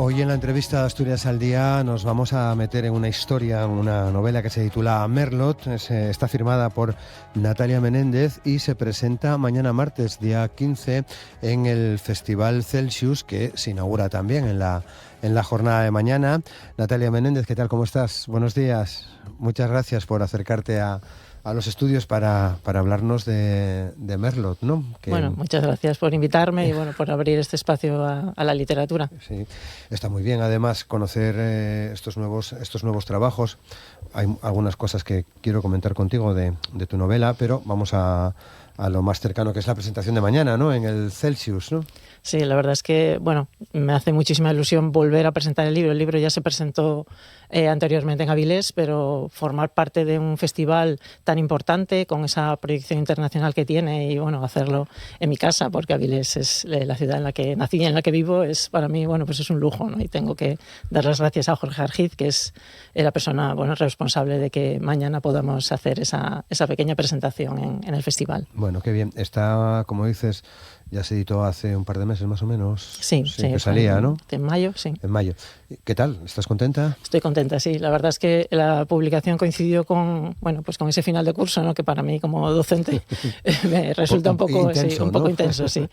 Hoy en la entrevista de Asturias al Día nos vamos a meter en una historia, una novela que se titula Merlot. Está firmada por Natalia Menéndez y se presenta mañana martes, día 15, en el Festival Celsius, que se inaugura también en la jornada de mañana. Natalia Menéndez, ¿qué tal? ¿Cómo estás? Buenos días. Muchas gracias por acercarte a los estudios para hablarnos de Merlot, ¿no? Bueno, muchas gracias por invitarme y bueno, por abrir este espacio a la literatura. Sí, está muy bien además conocer estos nuevos trabajos. Hay algunas cosas que quiero comentar contigo de tu novela, pero vamos a lo más cercano, que es la presentación de mañana, ¿no? En el Celsius, ¿no? Sí, la verdad es que, bueno, me hace muchísima ilusión volver a presentar el libro. El libro ya se presentó anteriormente en Avilés, pero formar parte de un festival tan importante, con esa proyección internacional que tiene, y bueno, hacerlo en mi casa, porque Avilés es la ciudad en la que nací y en la que vivo, es para mí, bueno, pues es un lujo, ¿no? Y tengo que dar las gracias a Jorge Argiz, que es la persona, bueno, responsable de que mañana podamos hacer esa pequeña presentación en el festival. Bueno, qué bien. Está, como dices, ya se editó hace un par de meses más o menos. Sí, que salía, ¿no? En mayo, sí. En mayo. ¿Qué tal? ¿Estás contenta? Estoy contenta, sí. La verdad es que la publicación coincidió con, bueno, pues con ese final de curso, ¿no? Que para mí como docente me resulta un poco intenso, sí.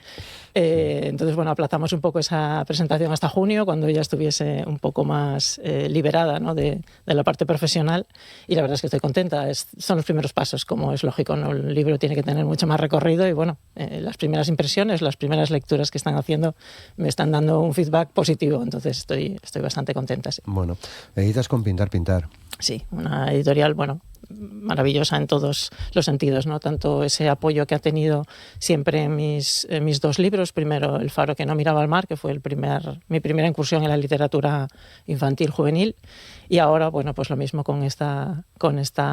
Entonces, bueno, aplazamos un poco esa presentación hasta junio, cuando ya estuviese un poco más liberada, ¿no? de la parte profesional, y la verdad es que estoy contenta. Son los primeros pasos, como es lógico, ¿no? El libro tiene que tener mucho más recorrido y bueno, las primeras impresiones, las primeras lecturas que están haciendo me están dando un feedback positivo, entonces estoy bastante contenta, sí. Bueno, editas con Pintar. Sí, una editorial, bueno, maravillosa en todos los sentidos, ¿no? Tanto ese apoyo que ha tenido siempre en mis dos libros. Primero, El faro que no miraba al mar, que fue mi primera incursión en la literatura infantil juvenil, y ahora, bueno, pues lo mismo con esta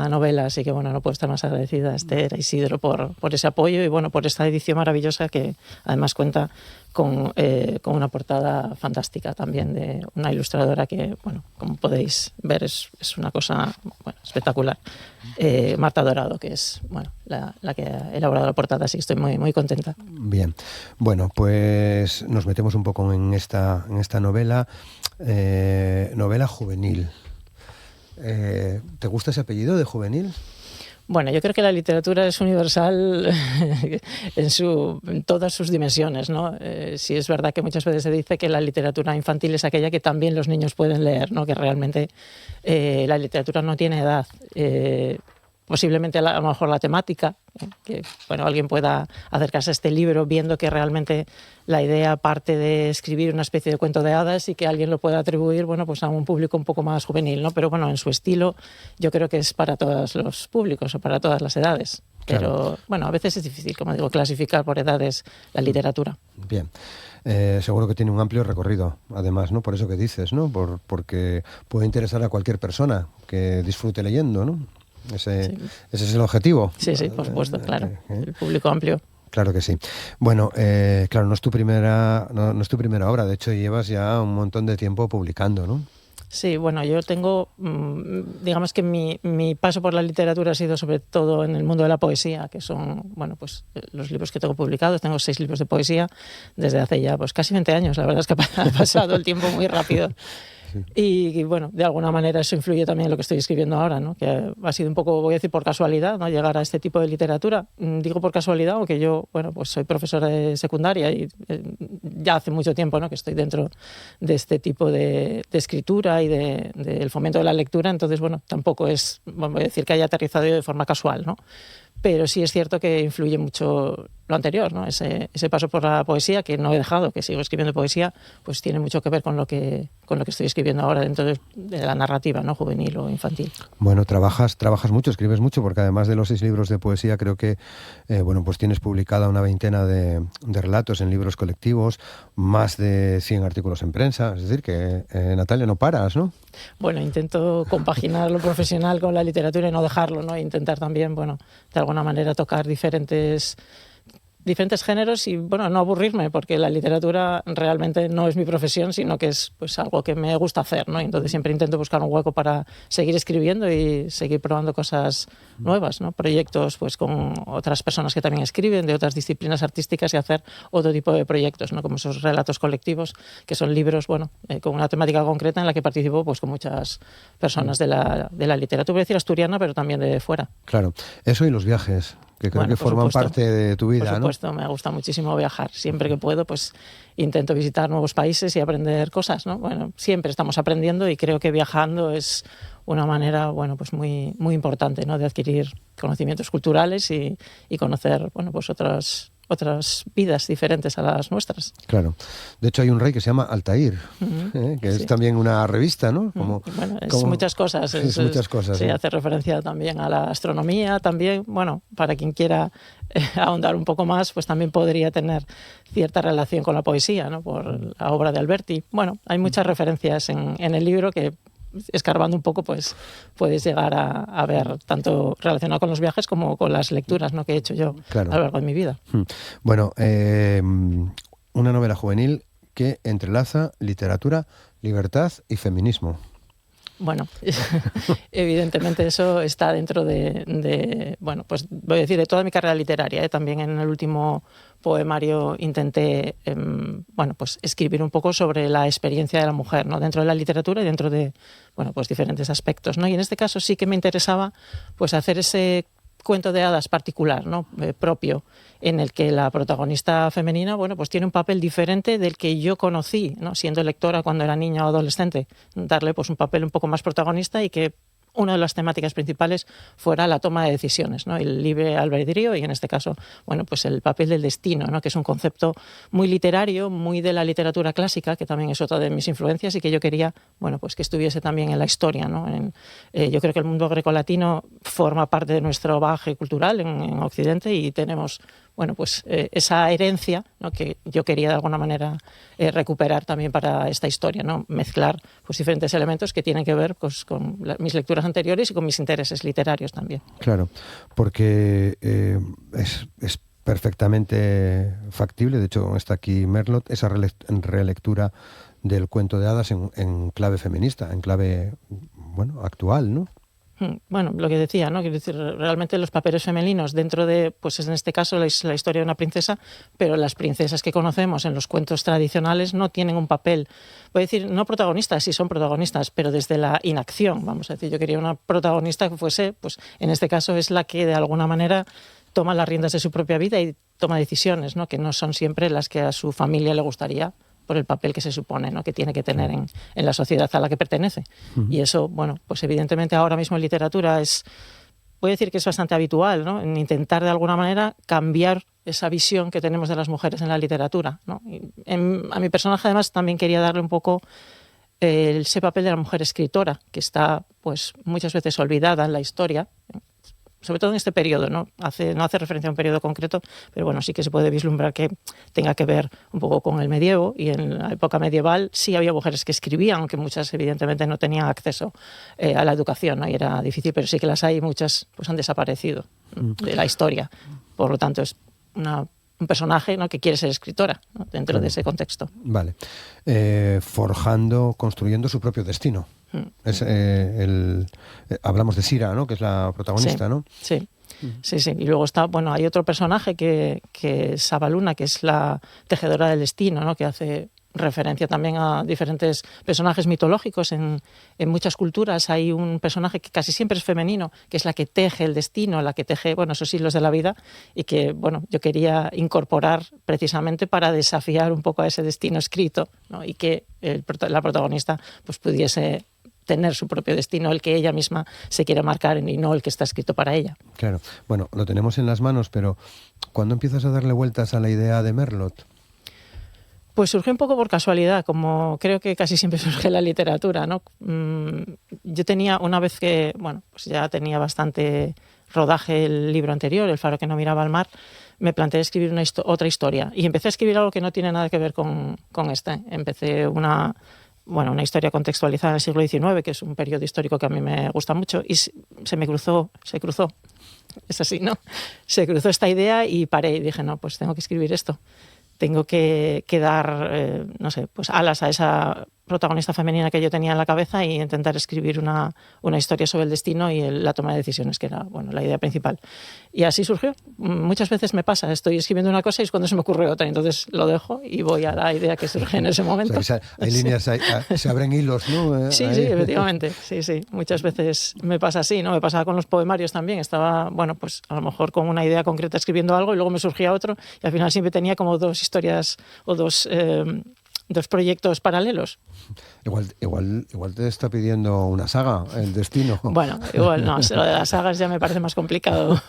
novela. Así que, bueno, no puedo estar más agradecida a Esther, a Isidro por ese apoyo y, bueno, por esta edición maravillosa que además cuenta con una portada fantástica también de una ilustradora que, bueno, como podéis ver, es una cosa, bueno, espectacular. Marta Dorado, que es, bueno, la que ha elaborado la portada, así que estoy muy, muy contenta. Bien, bueno, pues nos metemos un poco en esta novela, novela juvenil. ¿Te gusta ese apellido de juvenil? Bueno, yo creo que la literatura es universal en todas sus dimensiones, ¿no? Sí es verdad que muchas veces se dice que la literatura infantil es aquella que también los niños pueden leer, ¿no? Que realmente la literatura no tiene edad. Posiblemente a lo mejor la temática, que bueno, alguien pueda acercarse a este libro viendo que realmente la idea parte de escribir una especie de cuento de hadas y que alguien lo pueda atribuir, bueno, pues a un público un poco más juvenil, ¿no? Pero bueno, en su estilo yo creo que es para todos los públicos o para todas las edades. Pero claro, bueno, a veces es difícil, como digo, clasificar por edades la literatura. Bien. Seguro que tiene un amplio recorrido, además, ¿no? Por eso que dices, ¿no? Porque puede interesar a cualquier persona que disfrute leyendo, ¿no? Ese es el objetivo. Sí, por supuesto, claro. El público amplio. Claro que sí. Bueno, claro, no es tu primera obra. De hecho, llevas ya un montón de tiempo publicando, ¿no? Sí, bueno, yo tengo, digamos que mi paso por la literatura ha sido sobre todo en el mundo de la poesía, que son, bueno, pues los libros que tengo publicados. Tengo 6 libros de poesía desde hace ya pues casi 20 años. La verdad es que ha pasado el tiempo muy rápido. Sí. Y bueno, de alguna manera eso influye también en lo que estoy escribiendo ahora, ¿no? Que ha sido un poco, voy a decir, por casualidad, ¿no? Llegar a este tipo de literatura. Digo por casualidad, aunque yo, bueno, pues soy profesora de secundaria y ya hace mucho tiempo, ¿no? Que estoy dentro de este tipo de escritura y del fomento de la lectura. Entonces, bueno, tampoco es, voy a decir, que haya aterrizado de forma casual, ¿no? Pero sí es cierto que influye mucho lo anterior, ¿no? Ese paso por la poesía, que no he dejado, que sigo escribiendo poesía, pues tiene mucho que ver con lo que estoy escribiendo ahora dentro de la narrativa, ¿no? Juvenil o infantil. Bueno, trabajas mucho, escribes mucho, porque además de los 6 libros de poesía, creo que bueno, pues tienes publicada una veintena de relatos en libros colectivos, más de 100 artículos en prensa. Es decir, que Natalia, no paras, ¿no? Bueno, intento compaginar lo profesional con la literatura y no dejarlo, ¿no? E intentar también, bueno, de alguna manera tocar diferentes diferentes géneros y, bueno, no aburrirme, porque la literatura realmente no es mi profesión, sino que es pues algo que me gusta hacer, ¿no? Entonces siempre intento buscar un hueco para seguir escribiendo y seguir probando cosas nuevas, ¿no? Proyectos pues con otras personas que también escriben, de otras disciplinas artísticas, y hacer otro tipo de proyectos, ¿no? Como esos relatos colectivos, que son libros, bueno, con una temática concreta en la que participo pues con muchas personas de la literatura, voy a decir asturiana, pero también de fuera. Claro, eso y los viajes, que creo que forman parte de tu vida, por supuesto, ¿no? Me gusta muchísimo viajar. Siempre que puedo, pues intento visitar nuevos países y aprender cosas, ¿no? Bueno, siempre estamos aprendiendo y creo que viajando es una manera, bueno, pues muy, muy importante, ¿no? De adquirir conocimientos culturales y conocer, bueno, pues otras vidas diferentes a las nuestras. Claro. De hecho, hay un rey que se llama Altair, que es también una revista, ¿no? Bueno, es muchas cosas. Es muchas cosas. Sí, hace referencia también a la astronomía, también, bueno, para quien quiera ahondar un poco más, pues también podría tener cierta relación con la poesía, ¿no? Por la obra de Alberti. Bueno, hay muchas referencias en el libro que, escarbando un poco, pues puedes llegar a ver, tanto relacionado con los viajes como con las lecturas, ¿no? Que he hecho yo a lo largo de mi vida. Bueno, una novela juvenil que entrelaza literatura, libertad y feminismo. Bueno, evidentemente eso está dentro de, bueno, pues voy a decir, de toda mi carrera literaria, ¿eh? También en el último poemario intenté, bueno, pues escribir un poco sobre la experiencia de la mujer, ¿no? Dentro de la literatura y dentro de, bueno, pues diferentes aspectos, ¿no? Y en este caso sí que me interesaba, pues, hacer ese cuento de hadas particular, ¿no? Propio, en el que la protagonista femenina, bueno, pues tiene un papel diferente del que yo conocí, ¿no? Siendo lectora cuando era niña o adolescente, darle pues un papel un poco más protagonista y que una de las temáticas principales fuera la toma de decisiones, ¿no? El libre albedrío y, en este caso, bueno, pues el papel del destino, ¿no? Que es un concepto muy literario, muy de la literatura clásica, que también es otra de mis influencias y que yo quería, bueno, pues que estuviese también en la historia, ¿no? Yo creo que el mundo grecolatino forma parte de nuestro bagaje cultural en Occidente y tenemos, bueno, pues esa herencia, ¿no? Que yo quería de alguna manera recuperar también para esta historia, ¿no? Mezclar pues diferentes elementos que tienen que ver pues con mis lecturas anteriores y con mis intereses literarios también. Claro, porque es perfectamente factible, de hecho está aquí Merlot, esa relectura del cuento de hadas en clave feminista, en clave, bueno, actual, ¿no? Bueno, lo que decía, ¿no? Quiero decir, realmente los papeles femeninos dentro de, pues en este caso, la historia de una princesa, pero las princesas que conocemos en los cuentos tradicionales no tienen un papel, voy a decir, no protagonistas, sí son protagonistas, pero desde la inacción, vamos a decir. Yo quería una protagonista que fuese, pues en este caso es la que de alguna manera toma las riendas de su propia vida y toma decisiones, ¿no? Que no son siempre las que a su familia le gustaría, por el papel que se supone, ¿no? Que tiene que tener en la sociedad a la que pertenece. Y eso, bueno, pues evidentemente ahora mismo en literatura voy a decir que es bastante habitual, ¿no? En intentar de alguna manera cambiar esa visión que tenemos de las mujeres en la literatura, ¿no? A mi personaje además también quería darle un poco ese papel de la mujer escritora, que está pues muchas veces olvidada en la historia, sobre todo en este periodo, ¿no? No hace referencia a un periodo concreto, pero bueno, sí que se puede vislumbrar que tenga que ver un poco con el medievo, y en la época medieval sí había mujeres que escribían, aunque muchas evidentemente no tenían acceso a la educación, ¿no? Y era difícil, pero sí que las hay, muchas pues han desaparecido de la historia. Por lo tanto, es un personaje, ¿no? Que quiere ser escritora, ¿no? Dentro de ese contexto. Vale. Construyendo su propio destino. Es, hablamos de Sira, ¿no? Que es la protagonista, sí, ¿no? Sí. Sí, sí. Y luego está, bueno, hay otro personaje que es Avaluna, que es la tejedora del destino, ¿no? Que hace referencia también a diferentes personajes mitológicos. En muchas culturas hay un personaje que casi siempre es femenino, que es la que teje el destino, la que teje, bueno, esos hilos de la vida, y que, bueno, yo quería incorporar precisamente para desafiar un poco a ese destino escrito, ¿no? Y que la protagonista pues pudiese tener su propio destino, el que ella misma se quiere marcar y no el que está escrito para ella. Claro. Bueno, lo tenemos en las manos, pero ¿cuándo empiezas a darle vueltas a la idea de Merlot? Pues surgió un poco por casualidad, como creo que casi siempre surge en la literatura, ¿no? Yo tenía, una vez que, bueno, pues ya tenía bastante rodaje el libro anterior, El faro que no miraba al mar, me planteé escribir otra historia. Y empecé a escribir algo que no tiene nada que ver con este. Empecé una historia contextualizada en el siglo XIX, que es un periodo histórico que a mí me gusta mucho, y se cruzó es así, ¿no? Se cruzó esta idea y paré y dije, no, pues tengo que escribir esto. Tengo que dar, no sé, pues alas a esa protagonista femenina que yo tenía en la cabeza y intentar escribir una historia sobre el destino y la toma de decisiones, que era, bueno, la idea principal. Y así surgió. Muchas veces me pasa, estoy escribiendo una cosa y es cuando se me ocurre otra, entonces lo dejo y voy a la idea que surge en ese momento. O sea, hay líneas, se abren hilos, ¿no? Sí, sí, efectivamente. Sí, sí. Muchas veces me pasa así, ¿no? Me pasaba con los poemarios también. Estaba, bueno, pues a lo mejor con una idea concreta escribiendo algo y luego me surgía otro y al final siempre tenía como dos historias o dos proyectos paralelos. Igual te está pidiendo una saga, el destino. Bueno, igual no, lo de las sagas ya me parece más complicado.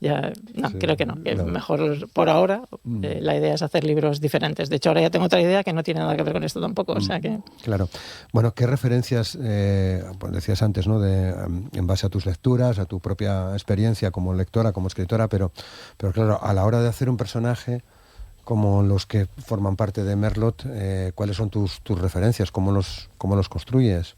Ya, no, sí, creo que no, que no. Mejor por ahora la idea es hacer libros diferentes. De hecho, ahora ya tengo otra idea que no tiene nada que ver con esto tampoco. O sea que... Claro. Bueno, ¿qué referencias, pues decías antes, ¿no? En base a tus lecturas, a tu propia experiencia como lectora, como escritora, pero claro, a la hora de hacer un personaje como los que forman parte de Merlot, ¿cuáles son tus referencias? ¿Cómo los construyes?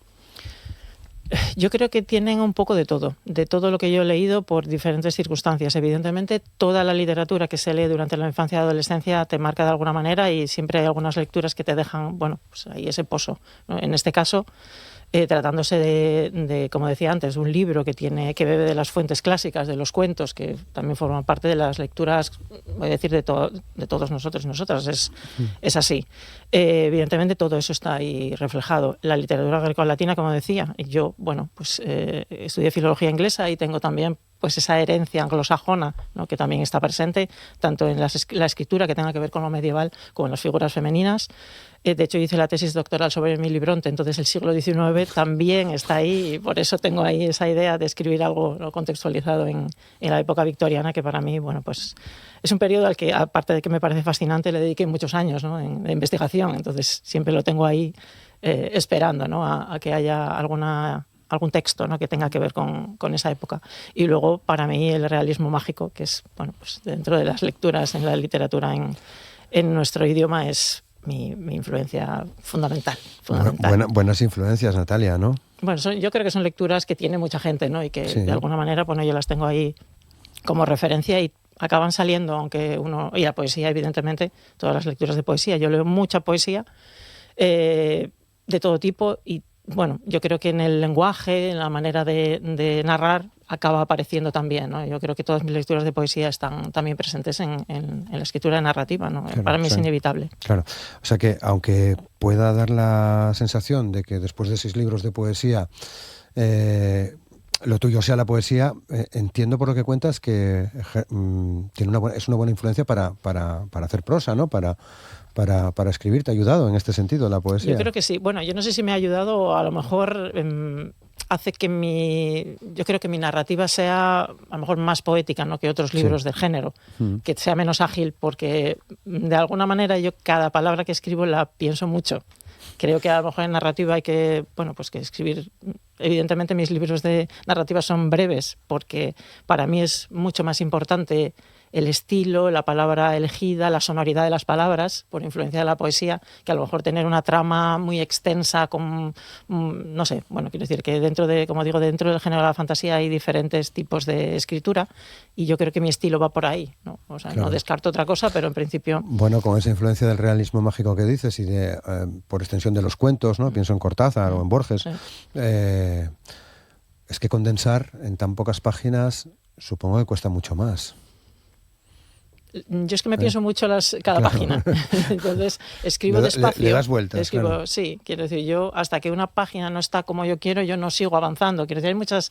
Yo creo que tienen un poco de todo lo que yo he leído por diferentes circunstancias. Evidentemente, toda la literatura que se lee durante la infancia y adolescencia te marca de alguna manera y siempre hay algunas lecturas que te dejan, bueno, pues ahí ese pozo, ¿no? En este caso, tratándose de, como decía antes, un libro que bebe de las fuentes clásicas, de los cuentos, que también forman parte de las lecturas, voy a decir, de todos nosotros y nosotras. Es así. Evidentemente todo eso está ahí reflejado. La literatura greco-latina, como decía, yo, bueno, pues estudié filología inglesa y tengo también pues esa herencia anglosajona, ¿no? Que también está presente, tanto en la escritura que tenga que ver con lo medieval como en las figuras femeninas. De hecho, hice la tesis doctoral sobre Emily Bronte, entonces el siglo XIX también está ahí y por eso tengo ahí esa idea de escribir algo, ¿no?, contextualizado en la época victoriana, que para mí, bueno, pues es un periodo al que, aparte de que me parece fascinante, le dediqué muchos años, ¿no?, de investigación, entonces siempre lo tengo ahí esperando, ¿no?, a que haya algún texto, ¿no?, que tenga que ver con esa época. Y luego, para mí, el realismo mágico, que es, bueno, pues dentro de las lecturas en la literatura en nuestro idioma, es mi influencia fundamental. Buenas influencias, Natalia, ¿no? Bueno, yo creo que son lecturas que tiene mucha gente, ¿no? Y que sí, de alguna manera, bueno, yo las tengo ahí como referencia y acaban saliendo, aunque y la poesía, evidentemente, todas las lecturas de poesía. Yo leo mucha poesía de todo tipo y, bueno, yo creo que en el lenguaje, en la manera de narrar, acaba apareciendo también, ¿no? Yo creo que todas mis lecturas de poesía están también presentes en la escritura narrativa, ¿no? Claro, para mí es inevitable. Claro, o sea que aunque pueda dar la sensación de que después de 6 libros de poesía lo tuyo sea la poesía, entiendo por lo que cuentas que es una buena influencia para hacer prosa, ¿no? Para escribir. ¿Te ha ayudado en este sentido la poesía? Yo creo que sí. Bueno, yo no sé si me ha ayudado o a lo mejor hace que yo creo que mi narrativa sea a lo mejor más poética, ¿no?, que otros libros del género, que sea menos ágil, porque de alguna manera yo cada palabra que escribo la pienso mucho. Creo que a lo mejor en narrativa hay que, bueno, pues que escribir. Evidentemente mis libros de narrativa son breves, porque para mí es mucho más importante el estilo, la palabra elegida, la sonoridad de las palabras, por influencia de la poesía, que a lo mejor tener una trama muy extensa, no sé, bueno, quiero decir que dentro del género de la fantasía hay diferentes tipos de escritura y yo creo que mi estilo va por ahí, ¿no? O sea, claro, no descarto otra cosa, pero en principio... Bueno, con esa influencia del realismo mágico que dices y por extensión de los cuentos, ¿no? Pienso en Cortázar o en Borges. Sí. Es que condensar en tan pocas páginas supongo que cuesta mucho más. Yo es que me pienso mucho cada página. Entonces escribo despacio. Le das vueltas. Claro. Sí, quiero decir, yo hasta que una página no está como yo quiero, yo no sigo avanzando. Quiero decir, hay muchas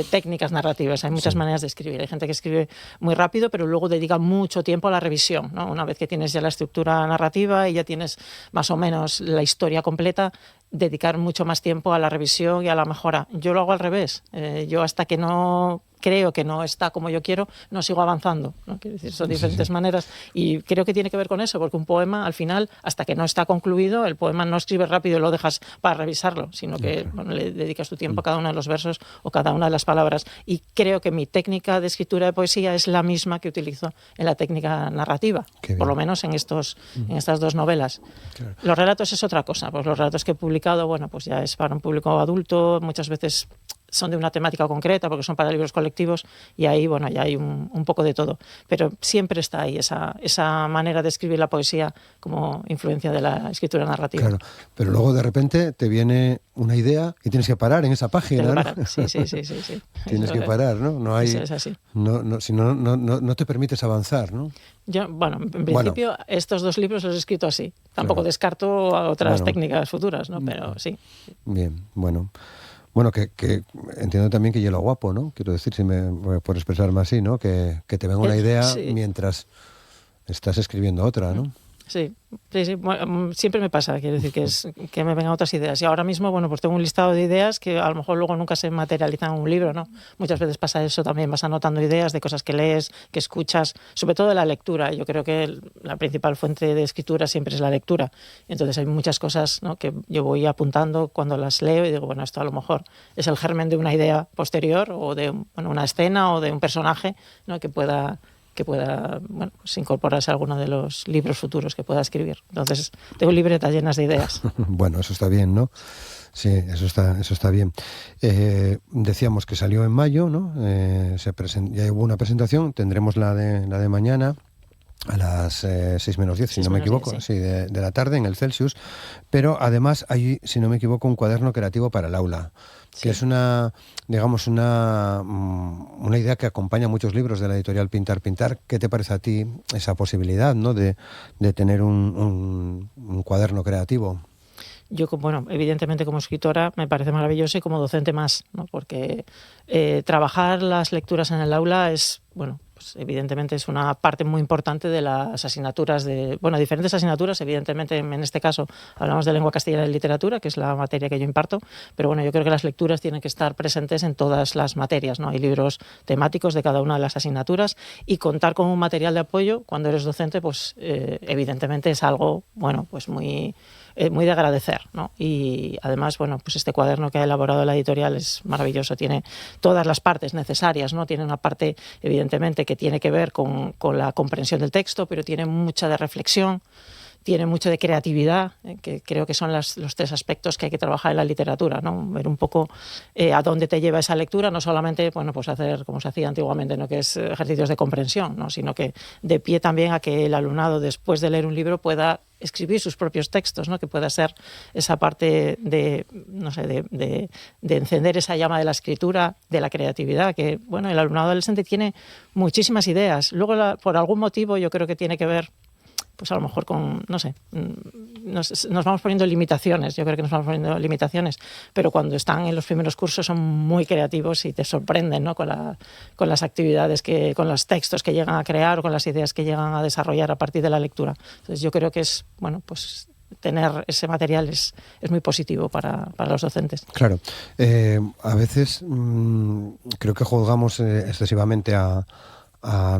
técnicas narrativas, hay muchas maneras de escribir. Hay gente que escribe muy rápido, pero luego dedica mucho tiempo a la revisión, ¿no? Una vez que tienes ya la estructura narrativa y ya tienes más o menos la historia completa, dedicar mucho más tiempo a la revisión y a la mejora. Yo lo hago al revés. Yo hasta que no creo que no está como yo quiero, no sigo avanzando, ¿no? Quiero decir, son diferentes maneras y creo que tiene que ver con eso, porque un poema, al final, hasta que no está concluido, el poema no escribes rápido y lo dejas para revisarlo, sino que bueno, le dedicas tu tiempo a cada uno de los versos o cada una de las palabras. Y creo que mi técnica de escritura de poesía es la misma que utilizo en la técnica narrativa, por lo menos en estas 2 novelas. Claro. Los relatos es otra cosa, pues los relatos que he publicado, bueno, pues ya es para un público adulto, muchas veces son de una temática concreta, porque son para libros colectivos, y ahí, bueno, ya hay un poco de todo. Pero siempre está ahí esa manera de escribir la poesía como influencia de la escritura narrativa. Claro, pero luego de repente te viene una idea y tienes que parar en esa página, ¿no? Sí. Tienes que parar, ¿no? No hay, es así. Si no te permites avanzar, ¿no? Yo, bueno, en principio estos 2 libros los he escrito así. Tampoco descarto otras técnicas futuras, ¿no? Pero sí. Bien, bueno. Bueno, que entiendo también que hielo guapo, ¿no? Quiero decir, si me puedo expresarme así, ¿no? Que te venga una idea mientras estás escribiendo otra, ¿no? Sí. Bueno, siempre me pasa, quiero decir, que me vengan otras ideas. Y ahora mismo, bueno, pues tengo un listado de ideas que a lo mejor luego nunca se materializan en un libro, ¿no? Muchas veces pasa eso también, vas anotando ideas de cosas que lees, que escuchas, sobre todo de la lectura. Yo creo que la principal fuente de escritura siempre es la lectura. Entonces hay muchas cosas, ¿no?, que yo voy apuntando cuando las leo y digo, bueno, esto a lo mejor es el germen de una idea posterior o de una escena o de un personaje, ¿no?, que pueda bueno, pues incorporarse a alguno de los libros futuros que pueda escribir. Entonces, tengo libretas llenas de ideas. Bueno, eso está bien, ¿no? Sí, eso está bien. Decíamos que salió en mayo, ¿no? Ya hubo una presentación, tendremos la de mañana a las 6 menos 10, si no me equivoco, 10, sí, de la tarde en el Celsius, pero además hay, si no me equivoco, un cuaderno creativo para el aula, que es una idea que acompaña muchos libros de la editorial Pintar Pintar. ¿Qué te parece a ti esa posibilidad, ¿no?, de tener un cuaderno creativo? Yo, bueno, evidentemente como escritora me parece maravilloso y como docente más, ¿no? Porque trabajar las lecturas en el aula es, bueno, pues evidentemente es una parte muy importante de las asignaturas diferentes asignaturas. Evidentemente, en este caso hablamos de lengua castellana y literatura, que es la materia que yo imparto, pero bueno, yo creo que las lecturas tienen que estar presentes en todas las materias, ¿no? Hay libros temáticos de cada una de las asignaturas y contar con un material de apoyo cuando eres docente, pues evidentemente es algo, bueno, pues muy de agradecer, ¿no? Y además, bueno, pues este cuaderno que ha elaborado la editorial es maravilloso, tiene todas las partes necesarias, ¿no? Tiene una parte, evidentemente, que tiene que ver con la comprensión del texto, pero tiene mucha de reflexión, tiene mucho de creatividad, que creo que son los 3 aspectos que hay que trabajar en la literatura, ¿no? Ver un poco a dónde te lleva esa lectura, no solamente, bueno, pues hacer como se hacía antiguamente, ¿no?, que es ejercicios de comprensión, ¿no?, sino que de pie también a que el alumnado, después de leer un libro, pueda escribir sus propios textos, ¿no?, que pueda ser esa parte de encender esa llama de la escritura, de la creatividad, que, bueno, el alumnado adolescente tiene muchísimas ideas. Luego, por algún motivo, yo creo que tiene que ver, pues a lo mejor con, no sé, nos vamos poniendo limitaciones, yo creo que nos vamos poniendo limitaciones, pero cuando están en los primeros cursos son muy creativos y te sorprenden, ¿no?, con las actividades, con los textos que llegan a crear o con las ideas que llegan a desarrollar a partir de la lectura. Entonces yo creo que es, bueno, pues tener ese material es muy positivo para los docentes. Claro. A veces creo que juzgamos excesivamente a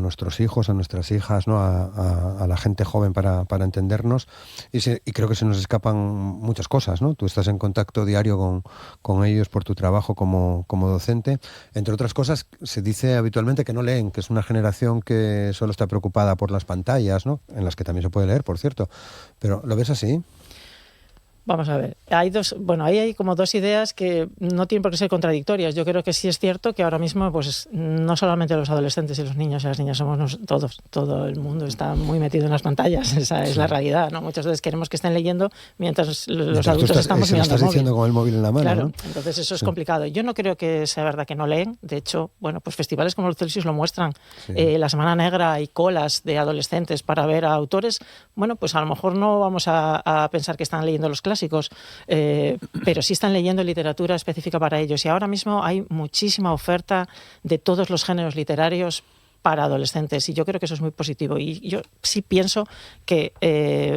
nuestros hijos, a nuestras hijas, ¿no?, a la gente joven para entendernos, y creo que se nos escapan muchas cosas, ¿no? Tú estás en contacto diario con ellos por tu trabajo como docente. Entre otras cosas, se dice habitualmente que no leen, que es una generación que solo está preocupada por las pantallas, ¿no?, en las que también se puede leer, por cierto. Pero ¿lo ves así? Vamos a ver, ahí hay como 2 ideas que no tienen por qué ser contradictorias. Yo creo que sí es cierto que ahora mismo, pues no solamente los adolescentes y los niños y las niñas somos todos, todo el mundo está muy metido en las pantallas, esa es la realidad, ¿no? Muchas veces queremos que estén leyendo mientras los adultos estamos mirando el móvil. Diciendo con el móvil en la mano, claro, ¿no? Entonces eso es complicado. Yo no creo que sea verdad que no leen. De hecho, bueno, pues festivales como el Celsius lo muestran. La Semana Negra hay colas de adolescentes para ver a autores. Bueno, pues a lo mejor no vamos a pensar que están leyendo los clásicos, pero sí están leyendo literatura específica para ellos. Y ahora mismo hay muchísima oferta de todos los géneros literarios para adolescentes, y yo creo que eso es muy positivo. Y yo sí pienso que,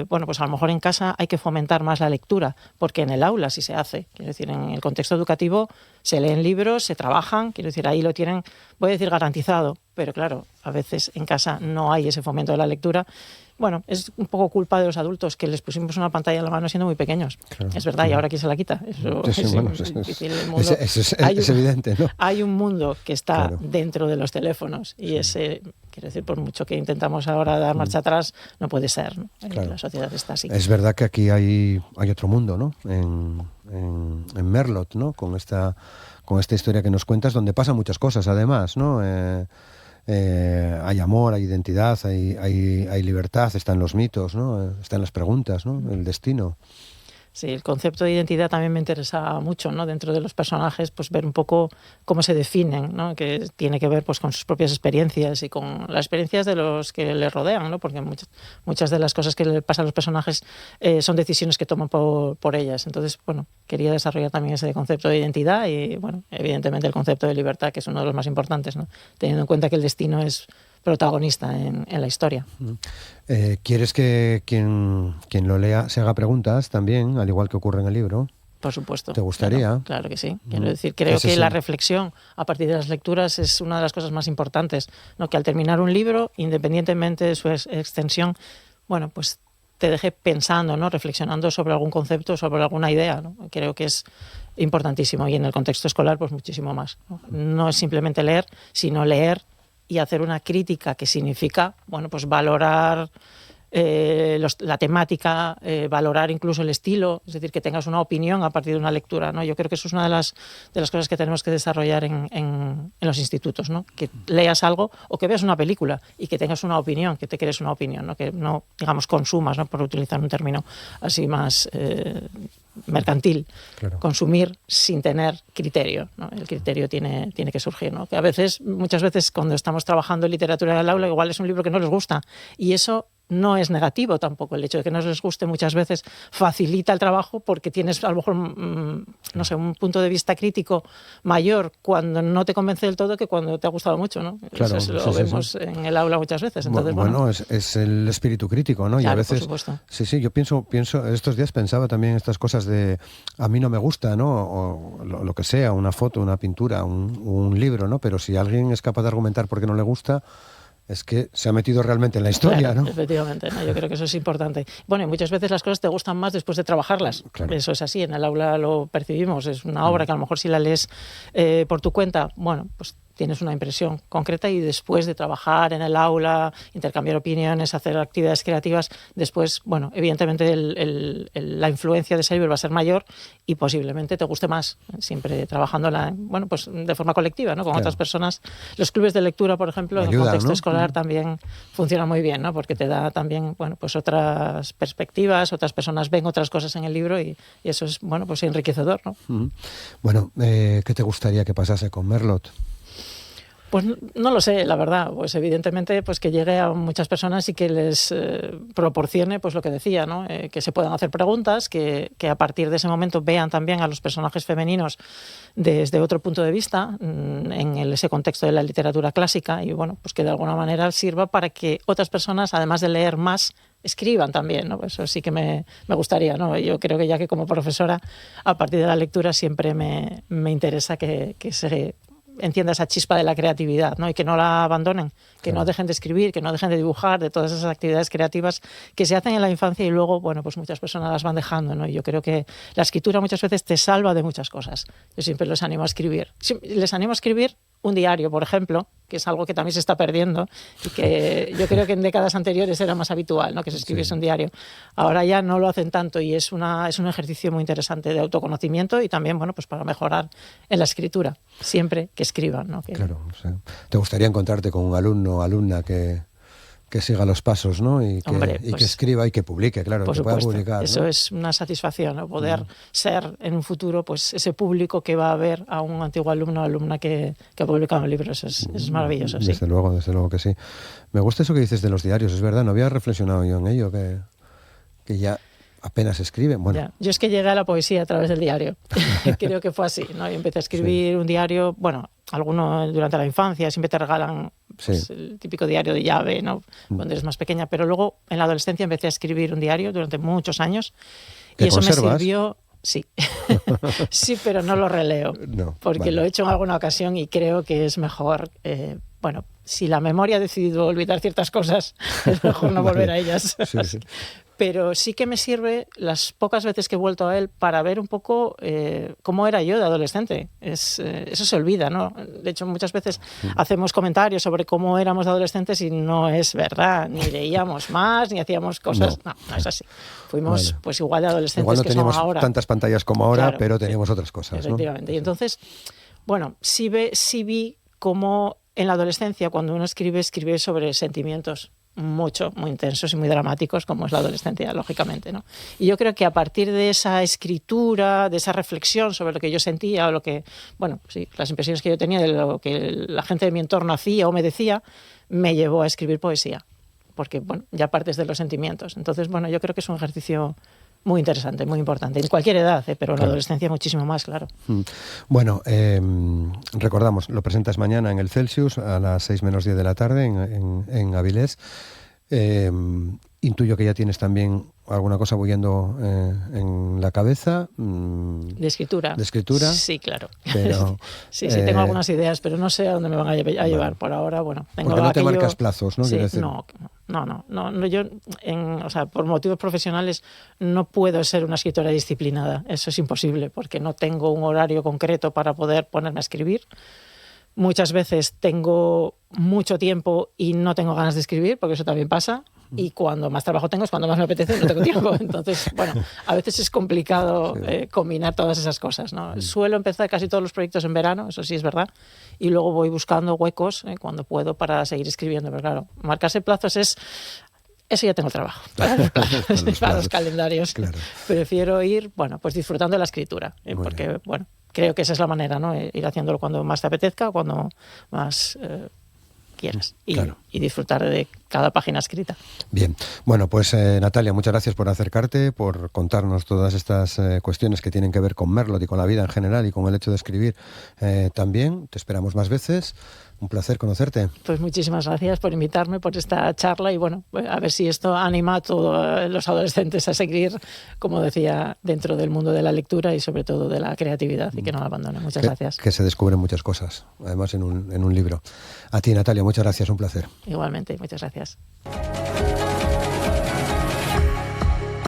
bueno, pues a lo mejor en casa hay que fomentar más la lectura, porque en el aula sí se hace. Quiero decir, en el contexto educativo se leen libros, se trabajan, quiero decir, ahí lo tienen, voy a decir garantizado, pero claro, a veces en casa no hay ese fomento de la lectura. bueno, es un poco culpa de los adultos que les pusimos una pantalla en la mano siendo muy pequeños. Claro, es verdad, y ahora quién se la quita. Eso es difícil. El mundo, es evidente, ¿no? Hay un mundo que está Claro. dentro de los teléfonos y ese, quiero decir, por mucho que intentamos ahora dar marcha atrás, no puede ser, ¿no? Claro. La sociedad está así. Es verdad que aquí hay otro mundo, ¿no? En Merlot, ¿no? Con esta historia que nos cuentas, donde pasan muchas cosas, además, ¿no? Hay amor, hay identidad, hay libertad, están los mitos, ¿no? Están las preguntas, ¿no? El destino. Sí, el concepto de identidad también me interesa mucho, ¿no? Dentro de los personajes, pues ver un poco cómo se definen, ¿no? Que tiene que ver pues con sus propias experiencias y con las experiencias de los que les rodean, ¿no? Porque muchas de las cosas que le pasan a los personajes son decisiones que toman por ellas. Entonces, bueno, quería desarrollar también ese concepto de identidad y, bueno, evidentemente el concepto de libertad, que es uno de los más importantes, ¿no? Teniendo en cuenta que el destino es protagonista en la historia. ¿Quieres que quien lo lea se haga preguntas también, al igual que ocurre en el libro? Por supuesto. ¿Te gustaría? Claro que sí. Quiero decir, creo que la reflexión a partir de las lecturas es una de las cosas más importantes, ¿no? Que al terminar un libro, independientemente de su extensión, bueno, pues te deje pensando, ¿no? Reflexionando sobre algún concepto, sobre alguna idea, ¿no? Creo que es importantísimo y en el contexto escolar pues muchísimo más, ¿no? No es simplemente leer, sino leer y hacer una crítica que significa, bueno, pues valorar la temática, valorar incluso el estilo, es decir, que tengas una opinión a partir de una lectura, ¿no? Yo creo que eso es una de las cosas que tenemos que desarrollar en los institutos, ¿no? Que leas algo o que veas una película y que tengas una opinión, que te crees una opinión, ¿no? Que no, digamos, consumas, ¿no? Por utilizar un término así más mercantil, claro. Consumir sin tener criterio, ¿no? El criterio tiene que surgir, ¿no? Que muchas veces cuando estamos trabajando en literatura en el aula, igual es un libro que no les gusta y eso no es negativo tampoco. El hecho de que no les guste muchas veces facilita el trabajo porque tienes a lo mejor, no sé, un punto de vista crítico mayor cuando no te convence del todo que cuando te ha gustado mucho, ¿no? Claro, eso lo vemos en el aula muchas veces. Entonces, bueno, es el espíritu crítico, ¿no? Claro, y a veces, por supuesto. Sí, yo pienso, estos días pensaba también estas cosas de a mí no me gusta, ¿no? O lo que sea, una foto, una pintura, un libro, ¿no? Pero si alguien es capaz de argumentar por qué no le gusta, es que se ha metido realmente en la historia, claro, ¿no? Efectivamente, ¿no? Yo creo que eso es importante. Bueno, y muchas veces las cosas te gustan más después de trabajarlas. Claro. Eso es así, en el aula lo percibimos. Es una obra que a lo mejor si la lees por tu cuenta, bueno, pues tienes una impresión concreta y después de trabajar en el aula, intercambiar opiniones, hacer actividades creativas, después, bueno, evidentemente la influencia de ese libro va a ser mayor y posiblemente te guste más, siempre trabajándola, bueno, pues de forma colectiva, ¿no? Con otras personas. Los clubes de lectura, por ejemplo, en el contexto escolar también funciona muy bien, ¿no? Porque te da también, bueno, pues otras perspectivas, otras personas ven otras cosas en el libro y eso es, bueno, pues enriquecedor, ¿no? Bueno, ¿qué te gustaría que pasase con Merlot? Pues no lo sé, la verdad. Pues evidentemente pues que llegue a muchas personas y que les proporcione pues lo que decía, ¿no? Que se puedan hacer preguntas, que a partir de ese momento vean también a los personajes femeninos desde otro punto de vista en ese contexto de la literatura clásica y bueno, pues que de alguna manera sirva para que otras personas, además de leer más, escriban también, ¿no? Eso sí que me gustaría, ¿no? Yo creo que ya que como profesora, a partir de la lectura siempre me interesa que se entienda esa chispa de la creatividad, ¿no? Y que no la abandonen, que no dejen de escribir, que no dejen de dibujar, de todas esas actividades creativas que se hacen en la infancia y luego, bueno, pues muchas personas las van dejando, ¿no? Y yo creo que la escritura muchas veces te salva de muchas cosas. Yo siempre les animo a escribir. Les animo a escribir un diario, por ejemplo, que es algo que también se está perdiendo y que yo creo que en décadas anteriores era más habitual, ¿no? Que se escribiese un diario. Ahora ya no lo hacen tanto y es un ejercicio muy interesante de autoconocimiento y también, bueno, pues para mejorar en la escritura, siempre que escriban, ¿no? Claro, o sea, ¿te gustaría encontrarte con un alumno o alumna que siga los pasos, ¿no? Y que escriba y que publique, claro, que pueda publicar, ¿no? Eso es una satisfacción, ¿no? Poder ser en un futuro pues ese público que va a ver a un antiguo alumno o alumna que ha publicado un libro. Eso es maravilloso, sí. Desde luego que sí. Me gusta eso que dices de los diarios, es verdad, no había reflexionado yo en ello, que ya apenas escriben. Bueno. Ya. Yo es que llegué a la poesía a través del diario. Creo que fue así, ¿no? Y empecé a escribir un diario, bueno, algunos durante la infancia siempre te regalan pues, el típico diario de llave, ¿no? Cuando eres más pequeña, pero luego en la adolescencia empecé a escribir un diario durante muchos años y eso conservas? Me sirvió. Sí, sí, pero no lo releo, porque lo he hecho en alguna ocasión y creo que es mejor, bueno, si la memoria ha decidido olvidar ciertas cosas, es mejor no volver a ellas. Sí, sí. Pero sí que me sirve las pocas veces que he vuelto a él para ver un poco cómo era yo de adolescente. Eso se olvida, ¿no? De hecho, muchas veces hacemos comentarios sobre cómo éramos de adolescentes y no es verdad. Ni leíamos más, ni hacíamos cosas... No, no es así. Fuimos pues igual de adolescentes igual no que somos ahora. teníamos tantas pantallas como ahora, Claro, pero teníamos otras cosas, efectivamente. ¿no? Y entonces, bueno, sí vi cómo en la adolescencia, cuando uno escribe sobre sentimientos muy intensos y muy dramáticos, como es la adolescencia, lógicamente, ¿no? Y yo creo que a partir de esa escritura, de esa reflexión sobre lo que yo sentía, o lo que, bueno, sí, las impresiones que yo tenía de lo que la gente de mi entorno hacía o me decía, me llevó a escribir poesía. Porque, bueno, ya partes de los sentimientos. Entonces, bueno, yo creo que es un ejercicio muy interesante, muy importante, en cualquier edad, pero en la adolescencia muchísimo más, claro. Bueno, recordamos, lo presentas mañana en el Celsius a las 6 menos 10 de la tarde en Avilés. Intuyo que ya tienes también alguna cosa bullendo en la cabeza. ¿De escritura? ¿De escritura? Sí, claro. Pero, sí, tengo algunas ideas, pero no sé a dónde me van a llevar por ahora. Bueno, tengo porque no te marcas plazos, ¿no? Sí, Decir. No, yo, o sea, por motivos profesionales no puedo ser una escritora disciplinada. Eso es imposible, porque no tengo un horario concreto para poder ponerme a escribir. Muchas veces tengo mucho tiempo y no tengo ganas de escribir, porque eso también pasa. Y cuando más trabajo tengo es cuando más me apetece y no tengo tiempo. Entonces, bueno, a veces es complicado combinar todas esas cosas, ¿no? Suelo empezar casi todos los proyectos en verano, eso sí es verdad, y luego voy buscando huecos cuando puedo para seguir escribiendo. Pero claro, marcarse plazos es... Eso ya tengo trabajo, para los calendarios. Claro. Prefiero ir, bueno, pues disfrutando de la escritura, porque, bueno, creo que esa es la manera, ¿no? Ir haciéndolo cuando más te apetezca, cuando más quieras y disfrutar de cada página escrita. Bien, bueno, pues Natalia, muchas gracias por acercarte, por contarnos todas estas cuestiones que tienen que ver con Merlot y con la vida en general y con el hecho de escribir también. Te esperamos más veces. Un placer conocerte. Pues muchísimas gracias por invitarme, por esta charla y bueno, a ver si esto anima a todos los adolescentes a seguir, como decía, dentro del mundo de la lectura y sobre todo de la creatividad y que no la abandonen. Muchas gracias. Que se descubren muchas cosas, además en un libro. A ti, Natalia, muchas gracias, un placer. Igualmente, muchas gracias.